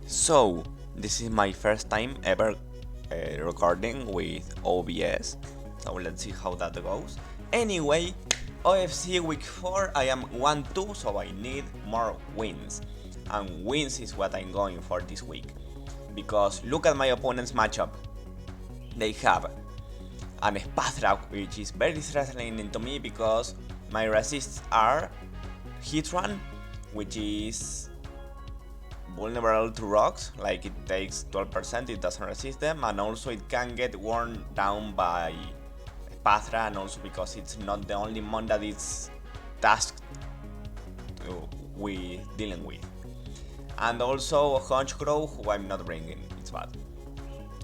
So, this is my first time ever recording with OBS, so let's see how that goes. Anyway, OFC week 4, I am 1-2, so I need more wins. And wins is what I'm going for this week. Because look at my opponent's matchup. They have an Spathra, which is very threatening to me because my resists are Hitran, which is vulnerable to rocks, like it takes 12%, it doesn't resist them, and also it can get worn down by Spathra, and also because it's not the only mon that it's tasked with dealing with. And also Honchcrow, who I'm not bringing, it's bad.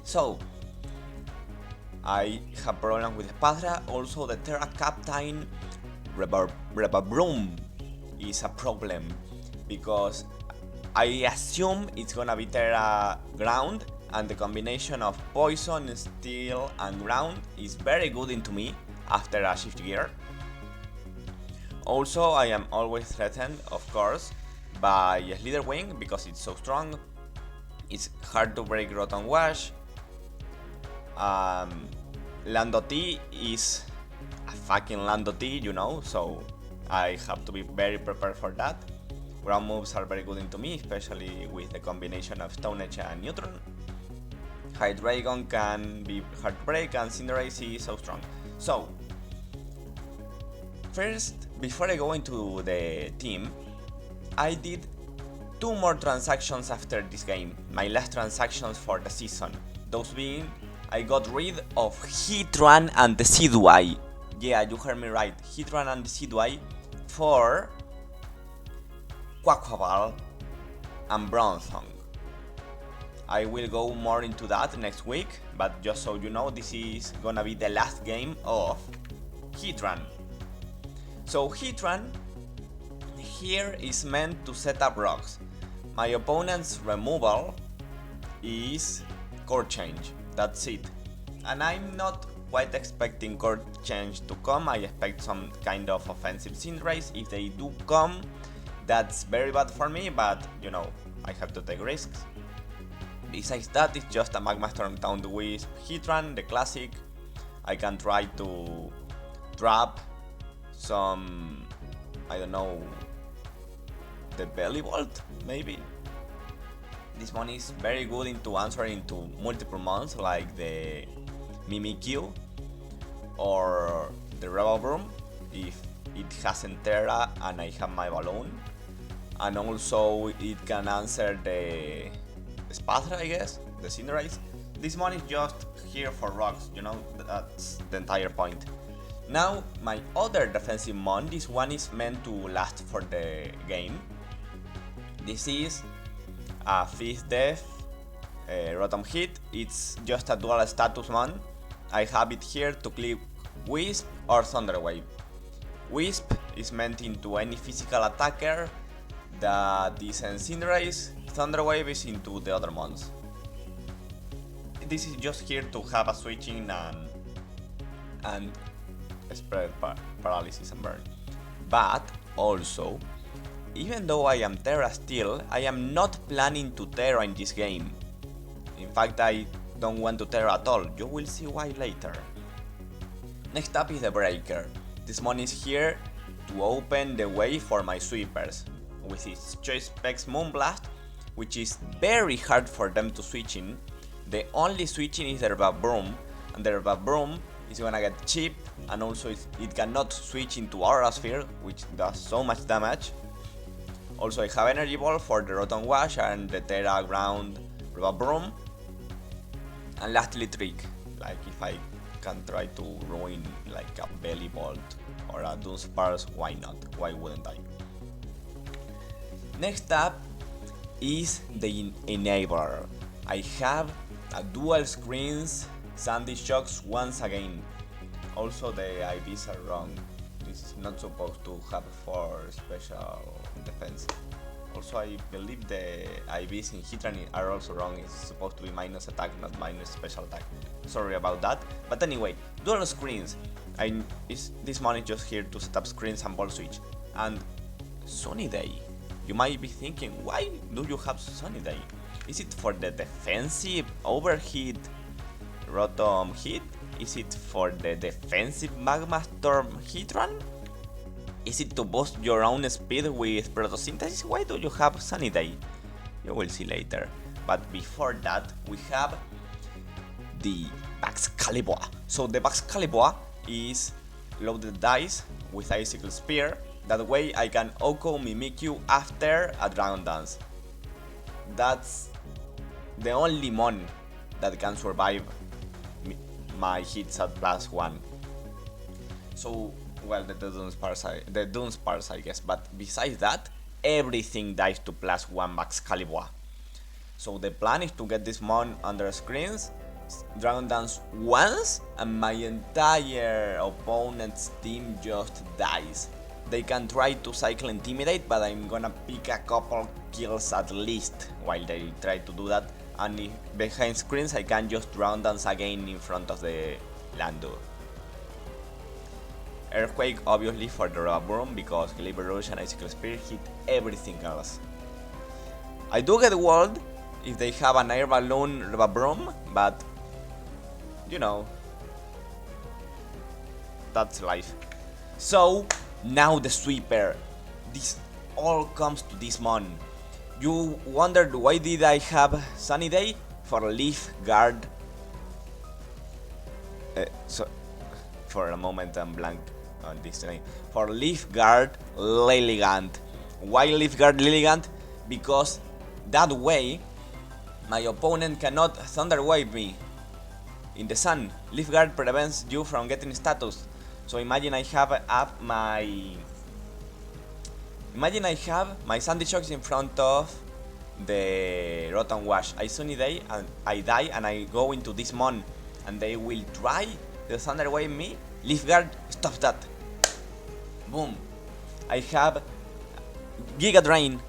So, I have problems with Spathra. Also the Tera Captain Lilligant is a problem because I assume it's gonna be Terra Ground, and the combination of Poison, Steel and Ground is very good into me after a shift gear. Also, I am always threatened, of course, by Slither Wing because it's so strong. It's hard to break Rotom Wash. Lando T is a fucking Lando T, you know, so I have to be very prepared for that. Ground moves are very good into me, especially with the combination of Stone Edge and Neutron. Hydreigon can be hard to break, and Cinderace is so strong. So, first, before I go into the team, I did 2 more transactions after this game, my last transactions for the season. Those being, I got rid of Hitran and the Decidueye. Yeah, you heard me right, Hitran and the Decidueye for Quaquaval and Bronzong. I will go more into that next week, but just so you know, this is gonna be the last game of Hitran. So Hitran here is meant to set up rocks. My opponent's removal is core change, that's it. And I'm not quite expecting core change to come, I expect some kind of offensive Cinderace. If they do come, that's very bad for me, but you know, I have to take risks. Besides that, it's just a Magma Storm Taunt with Hitran, the classic. I can try to trap some, I don't know, the Belly Bolt, maybe? This one is very good into answering to multiple mons like the Mimikyu or the Rebel Broom if it hasn't Terra and I have my balloon. And also it can answer the Spathra, I guess, the Cinderace. This one is just here for rocks, you know, that's the entire point. Now, my other defensive mon, this one is meant to last for the game. This is a 5th Death Rotom Hit, it's just a dual status mon. I have it here to click Wisp or Thunder Wave. Wisp is meant into any physical attacker that is in Cinderace. Thunder Wave is into the other mons. This is just here to have a switching and spread paralysis and burn. But also, even though I am Terra still, I am not planning to Terra in this game. In fact, I don't want to Terra at all. You will see why later. Next up is the Breaker. This mon is here to open the way for my sweepers with its Choice Specs Moonblast, which is very hard for them to switch in. The only switching is the Revabroom, and the Revabroom is gonna get cheap, and also it cannot switch into Aura Sphere, which does so much damage. Also I have Energy Ball for the Rotom Wash and the Terra Ground Revabroom. And lastly Trick, like if I can try to ruin like a Belly Bolt or a Dunsparce, why not? Why wouldn't I? Next up is the Enabler. I have a dual screens Sandy Shocks once again. Also the IVs are wrong. This is not supposed to have 4 special defense. Also I believe the IVs in Hitran are also wrong. It's supposed to be minus attack, not minus special attack. Sorry about that. But anyway, dual screens. This mon is just here to set up screens and ball switch. And Sunny Day. You might be thinking, why do you have Sunny Day? Is it for the defensive overheat Rotom hit? Is it for the defensive Magma Storm hit run? Is it to boost your own speed with photosynthesis? Why do you have Sunny Day? You will see later. But before that, we have the Excalibur. So the Excalibur is loaded dice with Icicle Spear. That way I can Oko Mimikyu after a Dragon Dance. That's the only mon that can survive my hits at +1. So, well, the Dunes parts I guess, but besides that, everything dies to +1 Excalibur. So the plan is to get this mon under screens, Dragon Dance once, and my entire opponent's team just dies. They can try to cycle Intimidate, but I'm gonna pick a couple kills at least while they try to do that. And if behind screens, I can just Dragon Dance again in front of the Landu. Earthquake obviously for the Rubberbroom, because Glaber Rush and Icicle Spear hit everything else. I do get walled if they have an Air Balloon Rubberbroom, but you know, that's life. So now the sweeper. This all comes to this mon. You wondered why did I have Sunny Day? For Leaf Guard. So for a moment I'm blank on this name. For Leaf Guard Lilligant. Why Leaf Guard Lilligant? Because that way my opponent cannot Thunder Wave me in the sun. Leaf Guard prevents you from getting status. So imagine I have up my Sandy Shocks in front of the Rotom Wash. I Sunny Day and I die and I go into this mon and they will try to Thunder Wave me. Leaf Guard stops that. Boom. I have Giga Drain,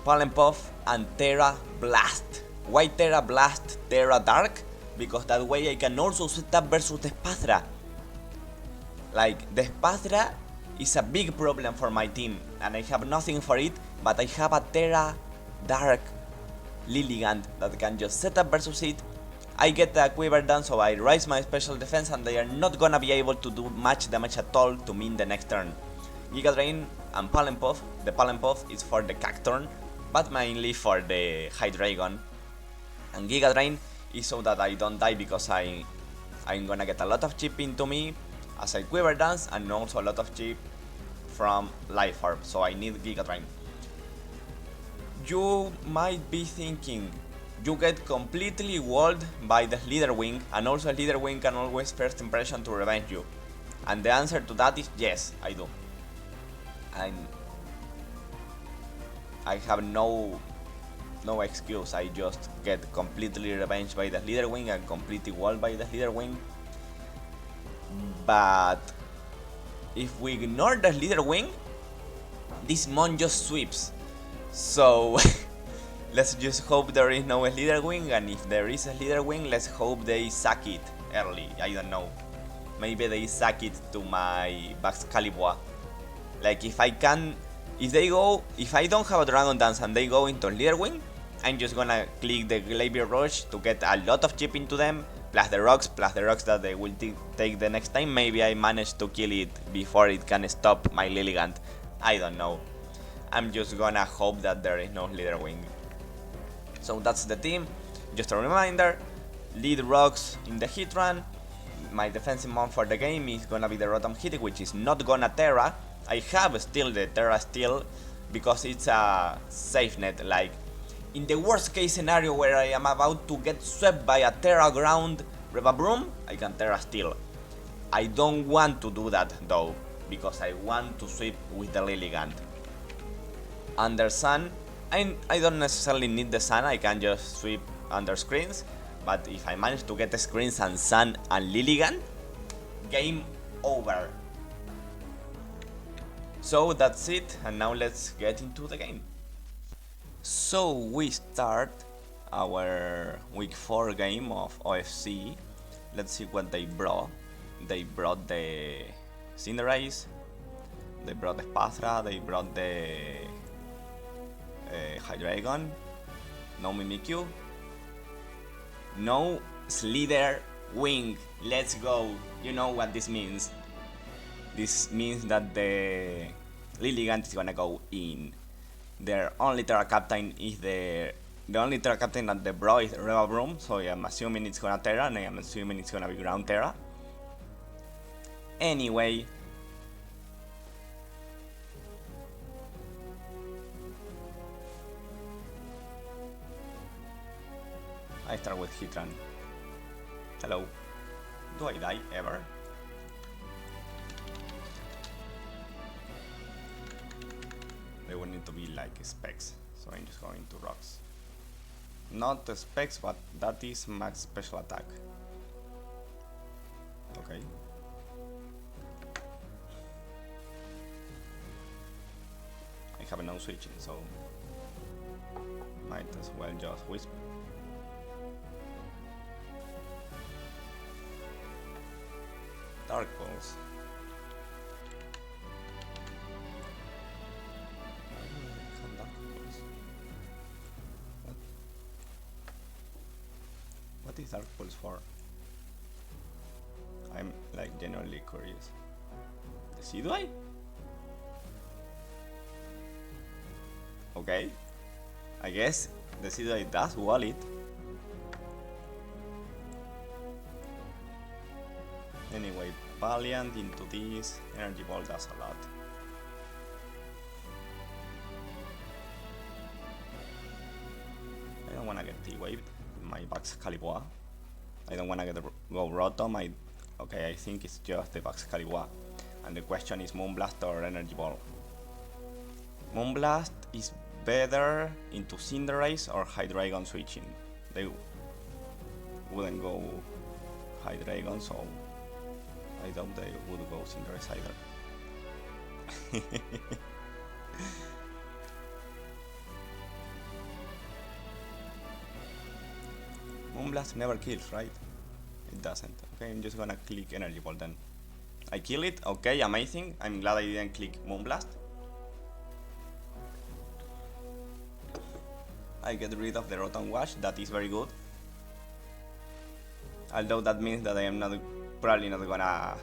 Pollen Puff, and Tera Blast. Why Tera Blast, Tera Dark? Because that way I can also set up versus the Spathra. Like, the Spathra is a big problem for my team, and I have nothing for it, but I have a Tera Dark Lilligant that can just set up versus it. I get the Quiver done, so I raise my special defense, and they are not gonna be able to do much damage at all to me in the next turn. Giga Drain and Pollen Puff. The Pollen Puff is for the Cacturn, but mainly for the Hydreigon. And Giga Drain is so that I don't die, because I'm gonna get a lot of chip into me as I Quiver Dance, and also a lot of chip from Life Orb, so I need Giga Drain. You might be thinking, you get completely walled by the Leader Wing, and also Leader Wing can always first impression to revenge you. And the answer to that is yes, I do. I have no excuse. I just get completely revenged by the Leader Wing and completely walled by the Leader Wing. But if we ignore the Leader Wing, this mon just sweeps. So let's just hope there is no Leader Wing, and if there is a Leader Wing, let's hope they sack it early. I don't know. Maybe they sack it to my Excalibur. Like, if I don't have a Dragon Dance and they go into Leader Wing, I'm just gonna click the Glaber Rush to get a lot of chip into them, plus the rocks that they will take the next time. Maybe I manage to kill it before it can stop my Lilligant. I don't know. I'm just gonna hope that there is no Leader Wing. So that's the team. Just a reminder, lead rocks in the hit run. My defensive mon for the game is gonna be the Rotom Hit, which is not gonna Terra. I have still the Terra Steel because it's a safe net. Like, in the worst case scenario where I am about to get swept by a Terra Ground Revabroom, I can Terra Steel. I don't want to do that though, because I want to sweep with the Lilligant. Under Sun, I don't necessarily need the Sun, I can just sweep under screens, but if I manage to get the screens and Sun and Lilligant, game over. So that's it, and now let's get into the game. So we start our week 4 game of OFC. Let's see what they brought. They brought the Cinderace, they brought the Spathra, they brought the Hydreigon, No Mimikyu. No Slither Wing. Let's go. You know what this means. This means that the Lilligant is gonna go in. Their only Tera Captain is the only Tera Captain that the bro is Room, so I'm assuming it's gonna Tera, and I'm assuming it's gonna be Ground Tera. Anyway, I start with Hitran. Hello. Do I die ever? They will need to be like specs, so I'm just going to rocks. Not the specs, but that is max special attack. Okay. I have no switching, so might as well just Wisp. Dark Pulse. What is Dark Pulse for? I'm like genuinely curious. The Seedway? Okay. I guess the Seedway does wallet. Anyway, Valiant into this, Energy Ball does a lot. I don't wanna get T-Waved with my Baxcalibur. I don't wanna go Rotom. Okay, I think it's just the Baxcalibur. And the question is Moonblast or Energy Ball. Moonblast is better into Cinderace or Hydreigon switching. They wouldn't go Hydreigon, so I doubt they would go Cinderace either. Moonblast never kills, right? It doesn't. Okay, I'm just gonna click Energy Ball then. I kill it, okay, amazing. I'm glad I didn't click Moonblast. I get rid of the Rotom Wash, that is very good. Although that means that I am probably not gonna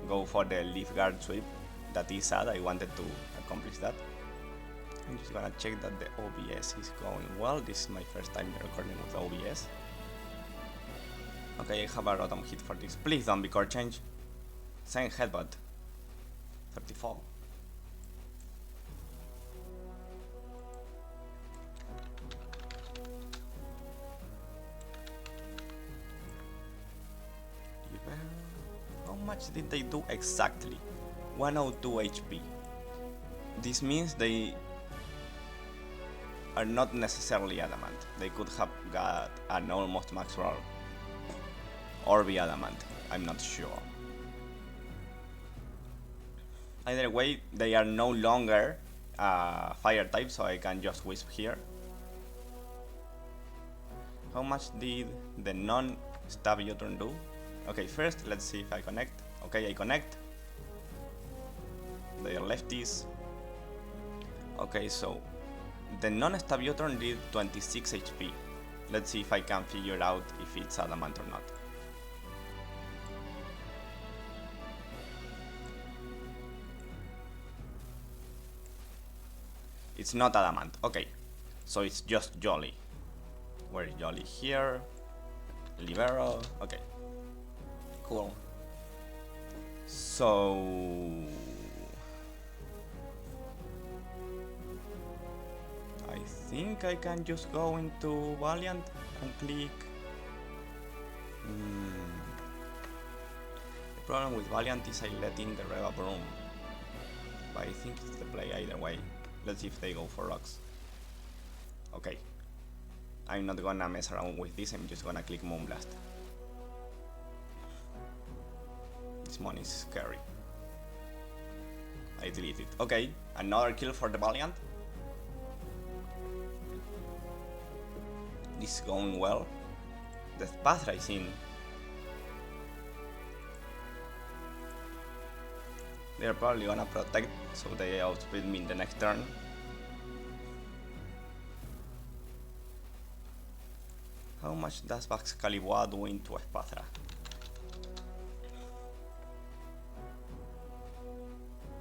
go for the Leaf Guard sweep. That is sad, I wanted to accomplish that. I'm just gonna check that the OBS is going well. This is my first time recording with OBS. Okay, I have a Rotom hit for this. Please don't be core change. Same headbutt. 34. How much did they do exactly? 102 HP. This means they are not necessarily adamant. They could have got an almost max roll. Or be adamant. I'm not sure. Either way, they are no longer fire type, so I can just Wisp here. How much did the non-stab U-turn do? Okay, first let's see if I connect. Okay, I connect. They are lefties. Okay, so the non-stab U-turn did 26 HP. Let's see if I can figure out if it's adamant or not. It's not adamant. Okay, so it's just Jolly. Where is Jolly? Here. Libero. Okay. Cool. So I think I can just go into Valiant and click. The problem with Valiant is I let in the Reva Broom, but I think it's the play either way. Let's see if they go for rocks. Okay. I'm not gonna mess around with this, I'm just gonna click Moonblast. This one is scary. I delete it. Okay, another kill for the Valiant. This is going well. The Path Rising. They're probably gonna protect, so they outspeed me in the next turn. How much does Excalibur do into Espathra?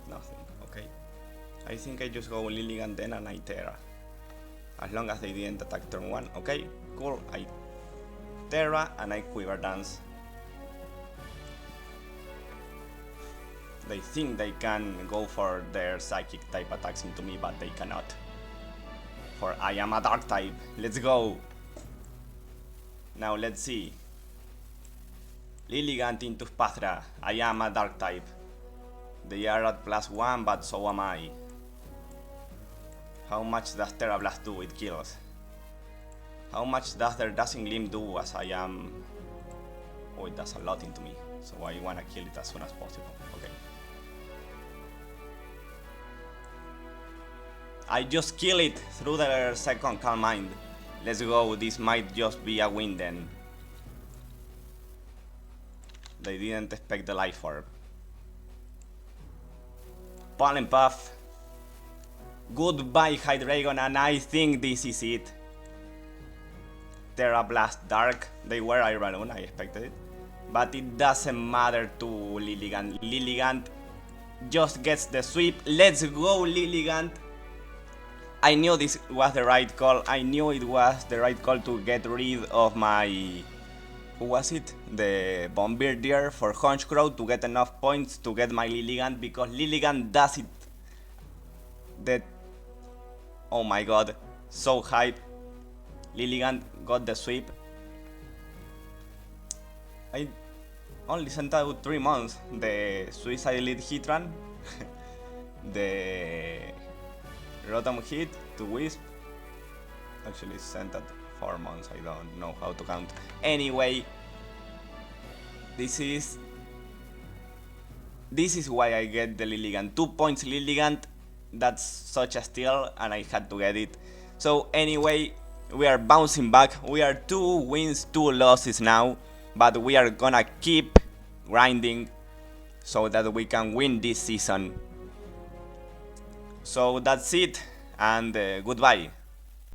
Nothing, okay. I think I just go Lilligant then and I Tera. As long as they didn't attack turn 1, okay, cool, I Tera and I Quiver Dance. They think they can go for their psychic type attacks into me, but they cannot. For I am a dark type, let's go! Now let's see. Lilligant into Espathra, I am a dark type. They are at +1, but so am I. How much does Tera Blast do? It kills. How much does their Dazzling Gleam do as I am... Oh, it does a lot into me, so I wanna kill it as soon as possible. Okay. I just kill it through their second Calm Mind. Let's go, this might just be a win then. They didn't expect the Life Orb. Pollen Puff. Goodbye Hydreigon, and I think this is it. Tera Blast Dark, they were Iron, I expected it. But it doesn't matter to Lilligant. Lilligant just gets the sweep. Let's go Lilligant. I knew this was the right call. I knew it was the right call to get rid of my... Who was it? The Bombardier for Honchcrow to get enough points to get my Lilligant, because Lilligant does it. That... Oh my god, so hype. Lilligant got the sweep. I only sent out 3 months. The Suicide Elite Hitran, the Rotom Hit to Wisp. Actually sent at 4 months, I don't know how to count. Anyway, this is why I get the Lilligant. 2 points Lilligant, that's such a steal and I had to get it. So anyway, we are bouncing back. We are 2 wins, 2 losses now, but we are gonna keep grinding so that we can win this season. So that's it, and goodbye.